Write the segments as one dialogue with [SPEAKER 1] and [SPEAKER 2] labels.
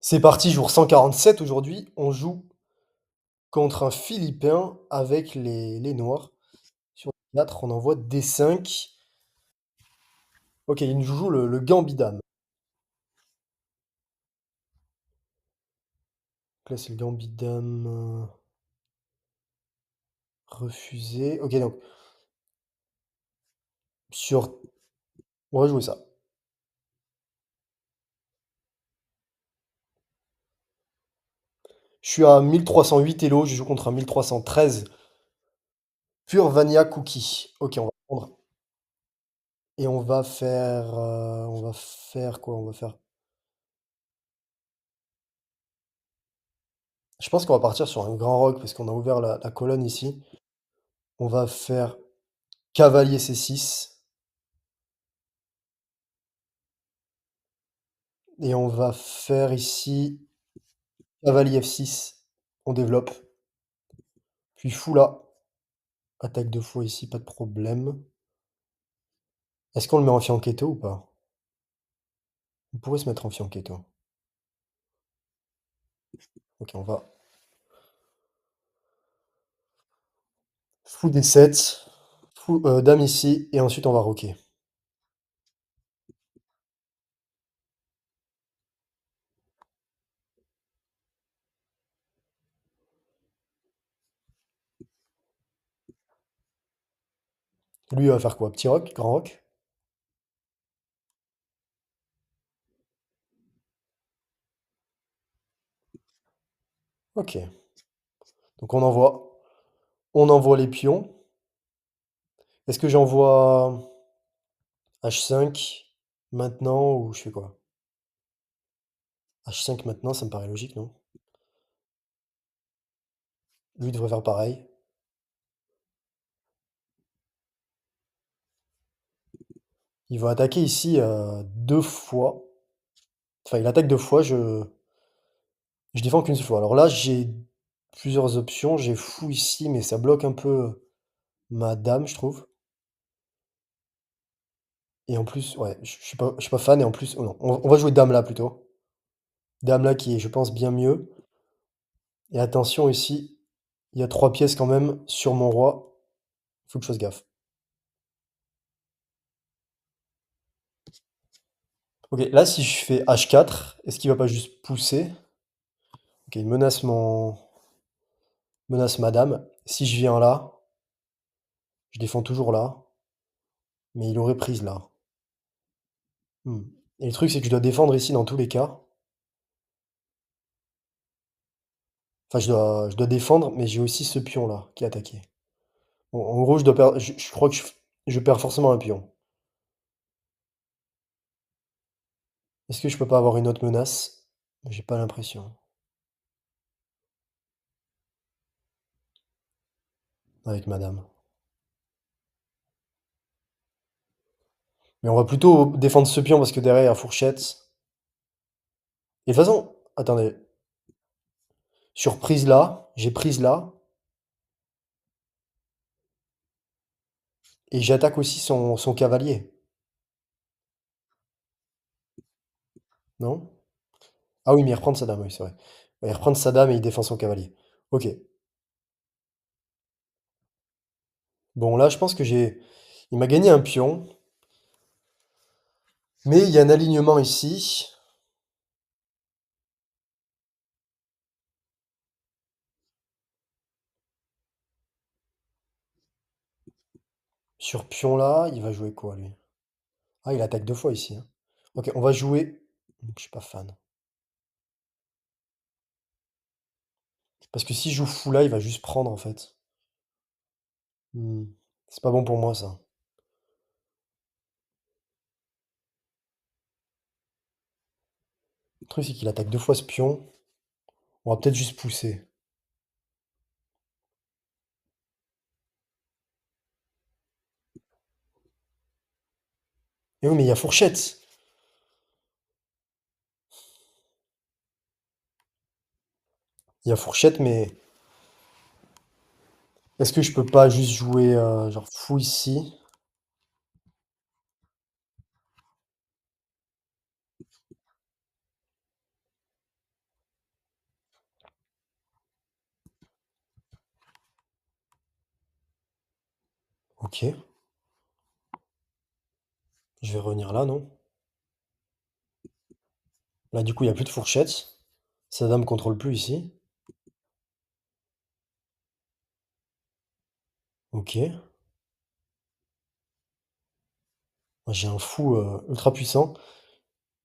[SPEAKER 1] C'est parti, jour 147 aujourd'hui. On joue contre un Philippin avec les Noirs. Sur 4, on envoie D5. Ok, il nous joue le Gambit-Dame. Donc là, c'est le Gambit-Dame refusé. Ok, donc sur. On va jouer ça. Je suis à 1308 Elo, je joue contre un 1313 Pure Vanilla Cookie. Ok, on va prendre. Et on va faire. On va faire quoi? On va faire. Je pense qu'on va partir sur un grand rock parce qu'on a ouvert la colonne ici. On va faire cavalier C6. Et on va faire ici cavalier F6. On développe. Puis fou là. Attaque de fou ici, pas de problème. Est-ce qu'on le met en fianchetto ou pas? On pourrait se mettre en fianchetto. Ok, on va. Fou D7. Fou, dame ici. Et ensuite on va roquer. Lui il va faire quoi? Petit roc? Grand roc? Ok. Donc on envoie. On envoie les pions. Est-ce que j'envoie H5 maintenant ou je fais quoi? H5 maintenant, ça me paraît logique, non? Lui devrait faire pareil. Il va attaquer ici deux fois. Enfin, il attaque deux fois, je défends qu'une seule fois. Alors là, j'ai plusieurs options. J'ai fou ici, mais ça bloque un peu ma dame, je trouve. Et en plus, ouais, je suis pas fan. Et en plus, oh non, on va jouer dame là plutôt. Dame là qui est, je pense, bien mieux. Et attention ici, il y a trois pièces quand même sur mon roi. Faut que je fasse gaffe. Ok, là, si je fais H4, est-ce qu'il va pas juste pousser? Ok, il menace ma dame. Si je viens là, je défends toujours là. Mais il aurait prise là. Hmm. Et le truc, c'est que je dois défendre ici dans tous les cas. Enfin, je dois défendre, mais j'ai aussi ce pion-là qui est attaqué. Bon, en gros, je dois perdre. Je crois que je perds forcément un pion. Est-ce que je peux pas avoir une autre menace? J'ai pas l'impression. Avec madame. Mais on va plutôt défendre ce pion parce que derrière, il y a fourchette. Et de toute façon, attendez. Sur prise là, j'ai prise là. Et j'attaque aussi son cavalier. Non? Ah oui, mais il reprend sa dame, oui, c'est vrai. Ouais, il reprend sa dame et il défend son cavalier. Ok. Bon, là, je pense que j'ai. Il m'a gagné un pion. Mais il y a un alignement ici. Sur pion là, il va jouer quoi lui? Ah, il attaque deux fois ici, hein. Ok, on va jouer. Je suis pas fan. Parce que si je joue fou là, il va juste prendre en fait. Hmm. C'est pas bon pour moi ça. Le truc c'est qu'il attaque deux fois ce pion. On va peut-être juste pousser. Et oui, mais il y a fourchette. Il y a fourchette, mais est-ce que je peux pas juste jouer genre fou ici? OK. Je vais revenir là, non? Là, du coup, il y a plus de fourchette. Sa dame contrôle plus ici. OK. Moi, j'ai un fou, ultra puissant.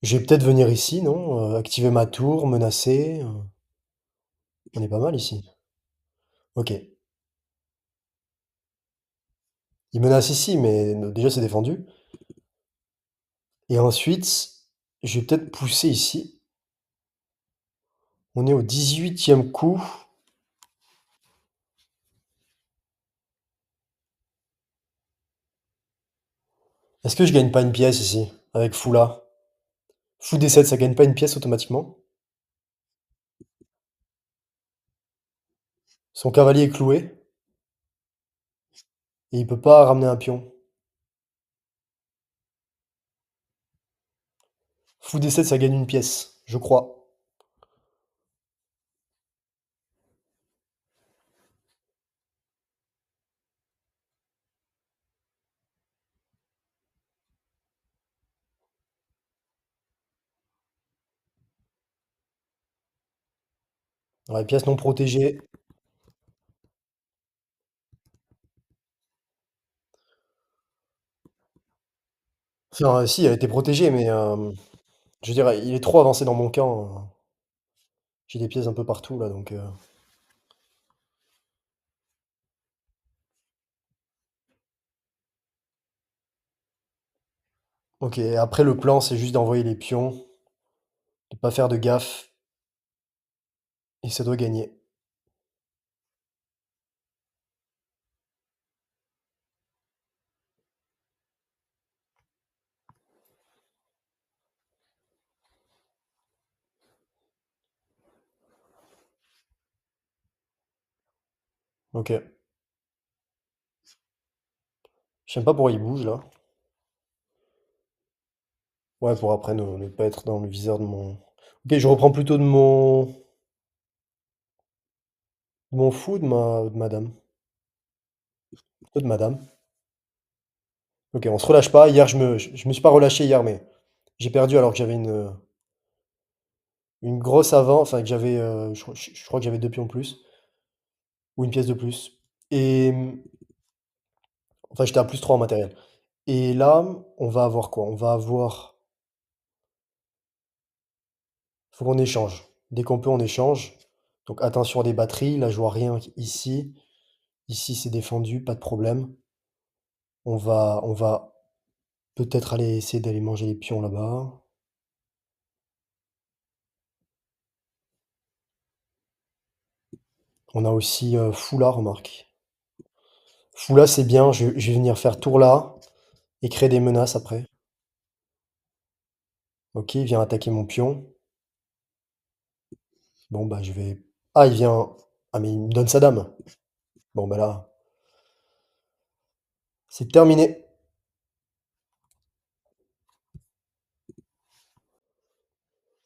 [SPEAKER 1] Je vais peut-être venir ici, non? Activer ma tour, menacer, on est pas mal ici. OK. Il menace ici, mais déjà, c'est défendu et ensuite, je vais peut-être pousser ici. On est au 18e coup. Est-ce que je gagne pas une pièce ici, avec fou là? Fou D7, ça gagne pas une pièce automatiquement? Son cavalier est cloué et il peut pas ramener un pion. Fou D7, ça gagne une pièce, je crois. Ouais, pièce non protégée. Enfin, si, elle a été protégée, mais je veux dire, il est trop avancé dans mon camp. J'ai des pièces un peu partout là, donc OK, après le plan, c'est juste d'envoyer les pions, de pas faire de gaffe et ça doit gagner. OK. Je sais pas pourquoi il bouge là. Ouais, pour après ne pas être dans le viseur de mon OK, je reprends plutôt de mon fou ou de ma dame? Plutôt de ma dame. OK, on se relâche pas. Hier, je me suis pas relâché hier, mais j'ai perdu alors que j'avais une grosse avant, enfin que j'avais, je crois que j'avais 2 pions de plus ou une pièce de plus et enfin j'étais à +3 en matériel et là, on va avoir quoi? On va avoir faut qu'on échange. Dès qu'on peut, on échange. Donc attention à des batteries. Là, je vois rien ici. Ici, c'est défendu, pas de problème. On va peut-être aller essayer d'aller manger les pions là-bas. On a aussi, fou là, remarque. Fou là, c'est bien. Je vais venir faire tour là et créer des menaces après. OK, il vient attaquer mon pion. Bon, bah, je vais ah, il vient ah, mais il me donne sa dame. Bon, bah, là, c'est terminé.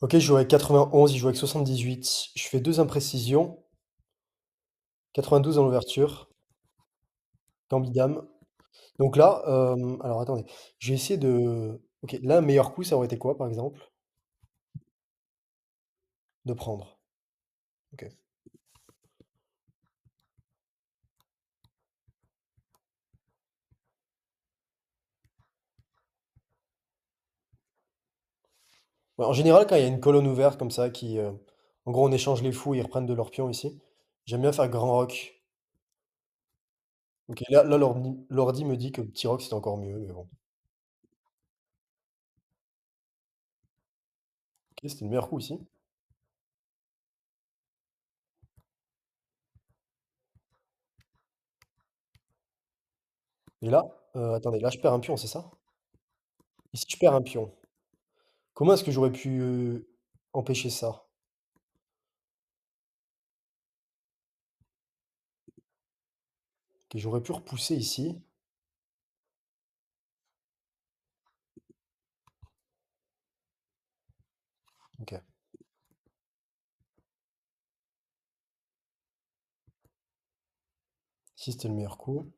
[SPEAKER 1] OK, je joue avec 91, il joue avec 78. Je fais 2 imprécisions. 92 dans l'ouverture. Gambit dame. Donc là, alors attendez, je vais essayer de OK, là, meilleur coup, ça aurait été quoi, par exemple? De prendre. OK. Ouais, en général, quand il y a une colonne ouverte comme ça qui, en gros, on échange les fous, ils reprennent de leurs pions ici. J'aime bien faire grand roc. OK, là, l'ordi me dit que petit roc, c'est encore mieux, mais bon. OK, c'était le meilleur coup ici. Et là, attendez, là, je perds un pion, c'est ça? Et si je perds un pion, comment est-ce que j'aurais pu, empêcher ça? OK, j'aurais pu repousser ici. OK. Ici, c'était le meilleur coup.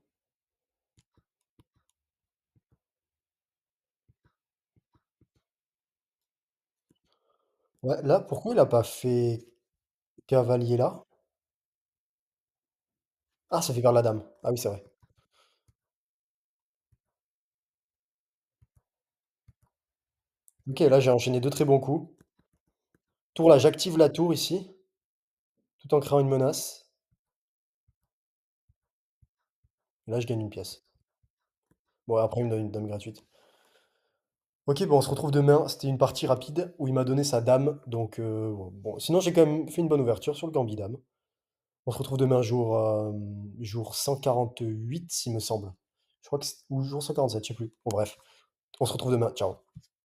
[SPEAKER 1] Ouais, là, pourquoi il a pas fait cavalier là? Ah, ça fait perdre la dame. Ah oui, c'est vrai. Ok, là, j'ai enchaîné deux très bons coups. Tour là, j'active la tour ici, tout en créant une menace. Et là, je gagne une pièce. Bon, après, il me donne une dame gratuite. Ok, bon, on se retrouve demain. C'était une partie rapide où il m'a donné sa dame. Donc, bon. Sinon, j'ai quand même fait une bonne ouverture sur le gambit dame. On se retrouve demain, jour 148, s'il me semble. Je crois que ou jour 147, je sais plus. Bon, bref. On se retrouve demain. Ciao.